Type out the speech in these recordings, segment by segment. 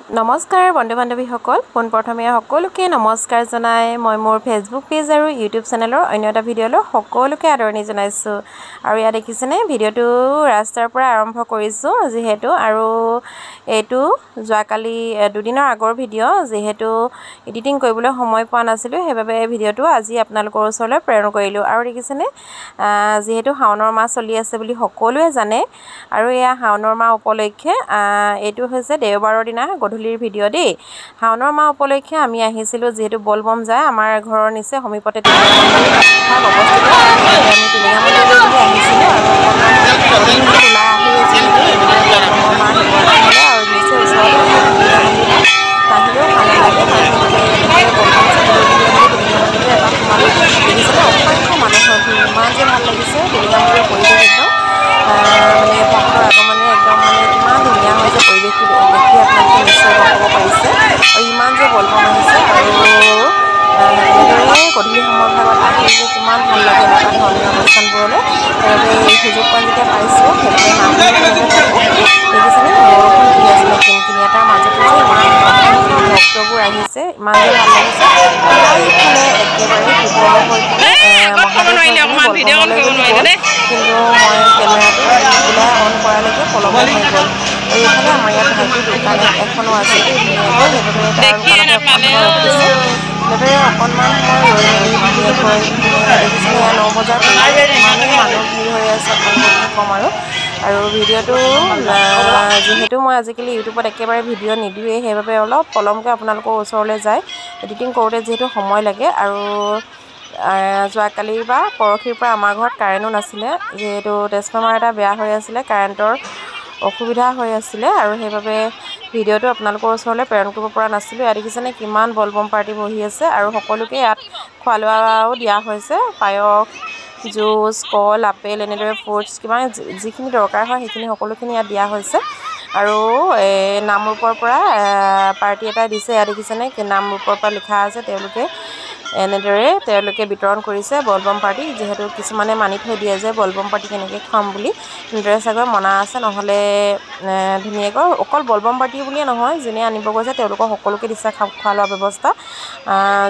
নমস্কাৰ বন্ধু বান্ধৱীসকল পোনপ্ৰথমে সকলোকে নমস্কাৰ জনাই মই মোৰ ফেচবুক পেজ আৰু ইউটিউব চেনেলৰ অন্য এটা ভিডিঅ'লৈ সকলোকে আদৰণি জনাইছোঁ আৰু ইয়া দেখিছেনে ভিডিঅ'টো ৰাস্তাৰ পৰা আৰম্ভ কৰিছোঁ যিহেতু আৰু এইটো যোৱাকালি দুদিনৰ আগৰ ভিডিঅ' যিহেতু এডিটিং কৰিবলৈ সময় পোৱা নাছিলোঁ সেইবাবে ভিডিঅ'টো আজি আপোনালোকৰ ওচৰলৈ প্ৰেৰণ কৰিলোঁ আৰু দেখিছেনে যিহেতু শাওনৰ মাহ চলি আছে বুলি সকলোৱে জানে আৰু এয়া শাওনৰ মাহ উপলক্ষে এইটো হৈছে দেওবাৰৰ দিনা গধূলিৰ ভিডিঅ' দেই শাওনৰ মাহ উপলক্ষে আমি আহিছিলোঁ যিহেতু বলবম যায় আমাৰ ঘৰৰ নিচে সমীপতে অৱস্থিত আমি টিলিঙা মন্দিৰলৈ বুলি আহিছিলোঁ আৰু ওলাই আহি যিহেতু বলবমৰ মাহ হ'লে আৰু নিচে ওচৰতে টিলিঙা মন্দিৰ নাহিলেও ভাল নালাগে বলবম চাবলৈ বুলি আমি টিলিঙা মন্দিৰলৈ এপাক সোমালোঁ দেখিছেনে অসংখ্য মানুহৰ ভিৰ ইমান যে ভাল লাগিছে টিলিঙা মন্দিৰৰ পৰিৱেশ একদম মানে ভক্তৰ আগমনে একদম মানে ইমান ধুনীয়া হৈছে পৰিৱেশটো দেখি আপোনালোকে নিশ্চয় গম পাব পাৰিছে আৰু ইমান যে বলবম আহিছে আৰু এনেদৰে গধূলি সময়ভাগত আহি যে কিমান ভাল লাগে এনেকুৱা ধৰ্মীয় অনুষ্ঠানবোৰলৈ সেইবাবে এই সুযোগকণ যেতিয়া পাইছোঁ সেইবাবে নামঘৰলৈ থাকোঁ দেখিছেনে বৰষুণ দি আছিলে কিনকিনীয়া তাৰ মাজতো যে ইমান অসংখ্য ভক্তবোৰ আহিছে ইমান যে ভাল লাগিছে ইফালে একেবাৰে শিৱ হৈ পিনে মহাদেৱ বলবমলৈ বুলি গ'ল কিন্তু মই কেমেৰাটো ওলাই অন কৰালৈকে পলম হৈ গ'ল আৰু এইফালে আমাৰ ইয়াত ভাইটিৰ দোকান এখনো আছে ধুনীয়াকৈ সেইবাবে তাৰ দোকানতে অকণমান সময় ৰখিছোঁ সেইবাবে অকণমান সময় ৰৈ মেলি ধুনীয়াকৈ দেখিছেনে এয়া 9 বজাৰ ইমানেই মানুহ ভিৰ হৈ আছে আপোনালোকক কি ক'ম আৰু ভিডিঅ'টো যিহেতু মই আজিকালি ইউটিউবত একেবাৰে ভিডিঅ' নিদিওঁৱেই সেইবাবে অলপ পলমকৈ আপোনালোকৰ ওচৰলৈ যায় এডিটিং কৰোঁতে যিহেতু সময় লাগে আৰু যোৱাকালি বা পৰহিৰ পৰা আমাৰ ঘৰত কাৰেণ্টো নাছিলে যিহেতু ট্ৰেন্সফৰ্মাৰ এটা বেয়া হৈ আছিলে কাৰেণ্টৰ অসুবিধা হৈ আছিলে আৰু সেইবাবে ভিডিঅ'টো আপোনালোকৰ ওচৰলৈ প্ৰেৰণ কৰিব পৰা নাছিলোঁ ইয়াত দেখিছেনে কিমান বলবম পাৰ্টি বহি আছে আৰু সকলোকে ইয়াত খোৱা লোৱাও দিয়া হৈছে পায়স জুচ কল আপেল এনেদৰে ফ্ৰুটছ কিমান যিখিনি দৰকাৰ হয় সেইখিনি সকলোখিনি ইয়াত দিয়া হৈছে আৰু নামৰূপৰ পৰা পাৰ্টি এটা দিছে ইয়াত দেখিছেনে নামৰূপৰ পৰা লিখা আছে তেওঁলোকে বিতৰণ কৰিছে বলবম পাৰ্টি যিহেতু কিছুমানে মানি থৈ দিয়ে যে বলবম পাৰ্টি কেনেকৈ খুৱাম বুলি এনেদৰে চাগৈ মনা আছে নহ'লে ধুনীয়াকৈ অকল বলবম পাৰ্টি বুলিয়ে নহয় যোনে আনিব গৈছে তেওঁলোকক সকলোকে দিছে খোৱা লোৱা ব্যৱস্থা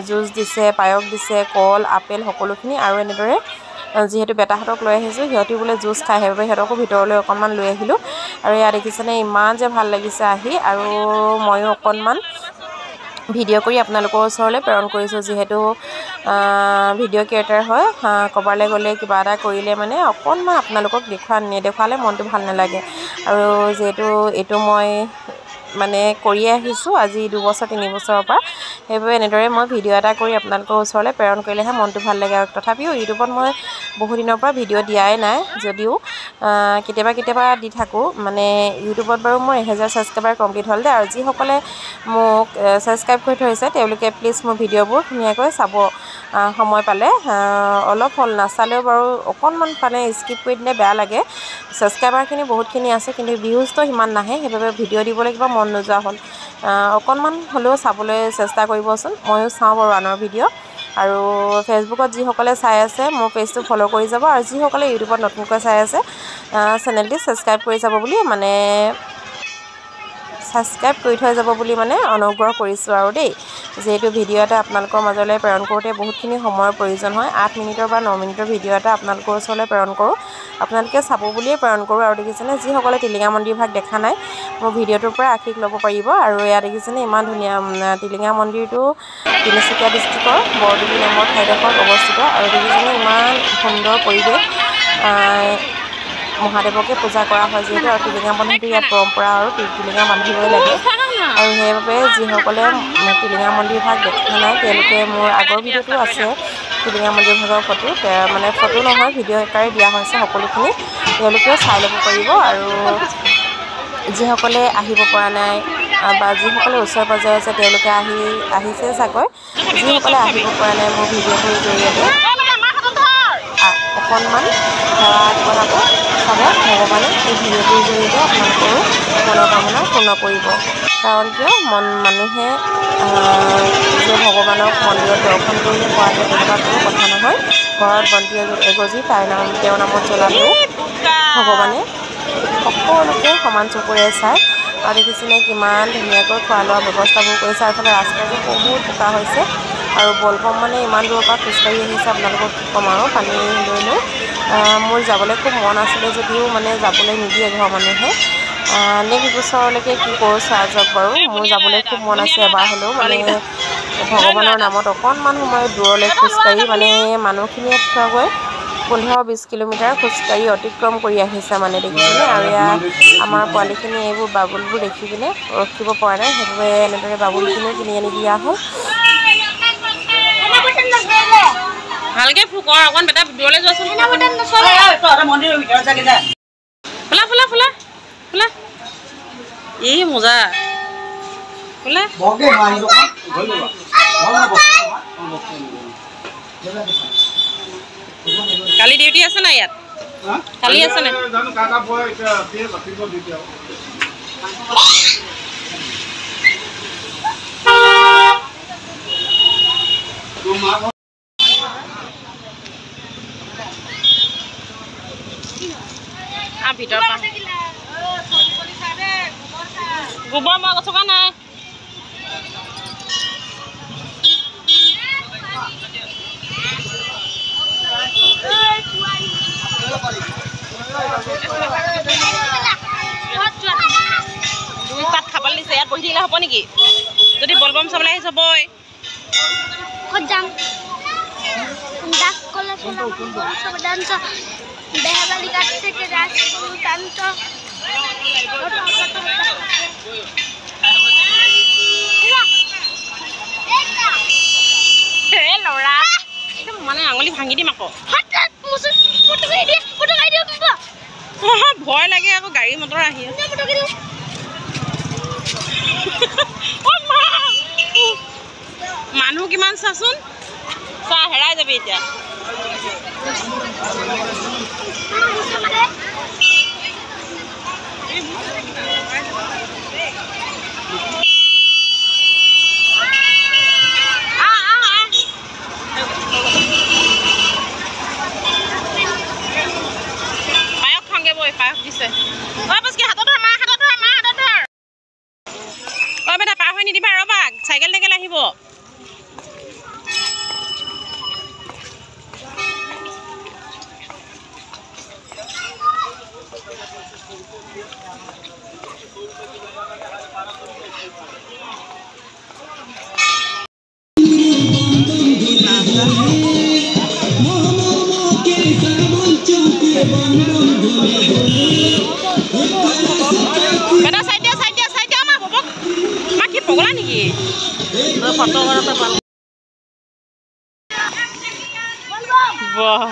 জুচ দিছে পায়স দিছে কল আপেল সকলোখিনি আৰু এনেদৰে যিহেতু বেটাহঁতক লৈ আহিছোঁ সিহঁতি বোলে জুচ খায় সেইবাবে সিহঁতকো ভিতৰলৈ অকণমান লৈ আহিলোঁ আৰু ইয়াত দেখিছেনে ইমান যে ভাল লাগিছে আহি আৰু ময়ো অকণমান ভিডিঅ' কৰি আপোনালোকৰ ওচৰলৈ প্ৰেৰণ কৰিছোঁ যিহেতু ভিডিঅ' ক্ৰিয়েটাৰ হয় ক'ৰবালৈ গ'লে কিবা এটা কৰিলে মানে অকণমান আপোনালোকক নেদেখুৱালে মনটো ভাল নালাগে আৰু যিহেতু এইটো মই মানে কৰিয়ে আহিছোঁ আজি 2 বছৰ 3 বছৰৰ পৰা সেইবাবে এনেদৰে মই ভিডিঅ' এটা কৰি আপোনালোকৰ ওচৰলৈ প্ৰেৰণ কৰিলেহে মনটো ভাল লাগে আৰু তথাপিও ইউটিউবত মই বহুদিনৰ পৰা ভিডিঅ' দিয়াই নাই যদিও কেতিয়াবা দি থাকোঁ মানে ইউটিউবত বাৰু মোৰ 1000 ছাবস্ক্ৰাইবাৰ কমপ্লিট হ'ল দে আৰু যিসকলে মোক ছাবস্ক্ৰাইব কৰি থৈছে তেওঁলোকে প্লিজ মোৰ ভিডিঅ'বোৰ ধুনীয়াকৈ চাব সময় পালে অলপ হ'ল নাচালেও বাৰু অকণমান মানে স্কিপ কৰি দিলে বেয়া লাগে ছাবস্ক্ৰাইবাৰখিনি বহুতখিনি আছে কিন্তু ভিউজটো সিমান নাহে সেইবাবে ভিডিঅ' দিবলৈ কিবা মন নোযোৱা হ'ল অকণমান হ'লেও চাবলৈ চেষ্টা কৰিবচোন ময়ো চাওঁ বাৰু আনৰ ভিডিঅ' আৰু ফেচবুকত যিসকলে চাই আছে মোৰ পেজটো ফ'ল' কৰি যাব আৰু যিসকলে ইউটিউবত নতুনকৈ চাই আছে চেনেলটি ছাবস্ক্ৰাইব কৰি যাব বুলি মানে ছাবস্ক্ৰাইব কৰি থৈ যাব বুলি মানে অনুগ্ৰহ কৰিছোঁ আৰু দেই যিহেতু ভিডিঅ' এটা আপোনালোকৰ মাজলৈ প্ৰেৰণ কৰোঁতে বহুতখিনি সময়ৰ প্ৰয়োজন হয় 8 মিনিটৰ বা 9 মিনিটৰ ভিডিঅ' এটা আপোনালোকৰ ওচৰলৈ প্ৰেৰণ কৰোঁ আপোনালোকে চাব বুলিয়ে প্ৰেৰণ কৰোঁ আৰু দেখিছেনে যিসকলে টিলিঙা মন্দিৰ ভাগ দেখা নাই মোৰ ভিডিঅ'টোৰ পৰা আশীষ ল'ব পাৰিব আৰু ইয়াত দেখিছেনে ইমান ধুনীয়া টিলিঙা মন্দিৰটো তিনিচুকীয়া ডিষ্ট্ৰিক্টৰ বৰদুলি নামৰ ঠাইডোখৰত অৱস্থিত আৰু দেখিছেনে ইমান সুন্দৰ পৰিৱেশ মহাদেৱকে পূজা কৰা হয় যিহেতু আৰু টিলিঙা মন্দিৰটো ইয়াত পৰম্পৰা আৰু টিলিঙা বান্ধিবই লাগে আৰু সেইবাবে যিসকলে টিলিঙা মন্দিৰ ভাগ দেখা নাই তেওঁলোকে মোৰ আগৰ ভিডিঅ'টো আছে টিলিঙা মন্দিৰ ভাগৰ ফটো মানে ফটো নহয় ভিডিঅ' আকাৰে দিয়া হৈছে সকলোখিনি তেওঁলোকেও চাই ল'ব পাৰিব আৰু যিসকলে আহিব পৰা নাই বা যিসকলে ওচৰে পাজৰে আছে তেওঁলোকে আহিছে চাগৈ যিসকলে আহিব পৰা নাই মোৰ ভিডিঅ'টোৰ জৰিয়তে অকণমান সেৱা আগবঢ়াব চাব ভগৱানে এই ভিডিঅ'টোৰ জৰিয়তে আপোনালোকৰো মনৰ কামনা পূৰ্ণ কৰিব কাৰণ কিয় মানুহে যে ভগৱানক মন্দিৰত দৰ্শন কৰিলে পোৱাকৈ তেনেকুৱা কোনো কথা নহয় ঘৰত বন্তি এগজি তেওঁৰ নামত জ্বলালেও ভগৱানে সকলোকে সমান চকুৰে চায় আৰু দেখিছেনে কিমান ধুনীয়াকৈ খোৱা লোৱা ব্যৱস্থাবোৰ কৰিছে আৰু ইফালে ৰাস্তাটো বহুত বোকা হৈছে আৰু বলবম মানে ইমান দূৰৰ পৰা খোজকাঢ়ি আহিছে আপোনালোকক কি ক'ম আৰু পানী লৈ লৈ মোৰ যাবলৈ খুব মন আছিলে যদিও মানে যাবলৈ নিদিয়ে ঘৰৰ মানুহে নেক্সট বছৰলৈকে কি কৰোঁ চোৱা যাওক বাৰু মোৰ যাবলৈ খুব মন আছে এবাৰ হ'লেও মানে ভগৱানৰ নামত অকণমান সময় দূৰলৈ খোজকাঢ়ি মানে মানুহখিনিয়ে থোৱাগৈ 15-20 কিলোমিটাৰ খোজকাঢ়ি অতিক্ৰম কৰি আহিছে মানে দেখিছেনে আৰু এয়া আমাৰ পোৱালিখিনি এইবোৰ বাবুলবোৰ দেখি পিনে ৰখিব পৰা নাই সেইবাবে এনেদৰে বাবুলখিনিও কিনি আনি দিয়া হ'ল ভালকে ফুকৰ অকণ বেটা দূৰলৈ যোৱাচোন মন্দিৰৰ ভিতৰত যাগে যা ফুলা ফুলা ফুলা ফুলা এই মজা ফুলা কালি ডিউটি আছে না ইয়াত কালি আছে না ভিতৰ পৰা গোবৰ মই গছকা নাই দুই পাত খাবলৈ দিছে ইয়াত বহি থাকিলে হ'ব নেকি যদি বলবম চাবলৈ আহিছ বই ক'ত যাম ডাক কলেজ ডান্স বেহাবালি ঘাট থেকে রাজপুর ডান্স লৰা একদম মানে আঙুলি ভাঙি দিম আকৌ ভয় লাগে আকৌ গাড়ী মটৰ আহি মানুহ কিমান চাচোন চা হেৰাই যাবি এতিয়া পায়স খাওঁগে বৈ পায়স দিছে হাতত ধৰ মা হাতত ধৰ মা হাতত ধৰ অ' বেটা পাৰ হৈ নিদিবা ৰ'বা চাইকেল টাইকেল আহিব বেটা চাই দিয়া আমাৰ ববক মা কি পগলা নেকি ফটো ঘৰতে পাল বাহ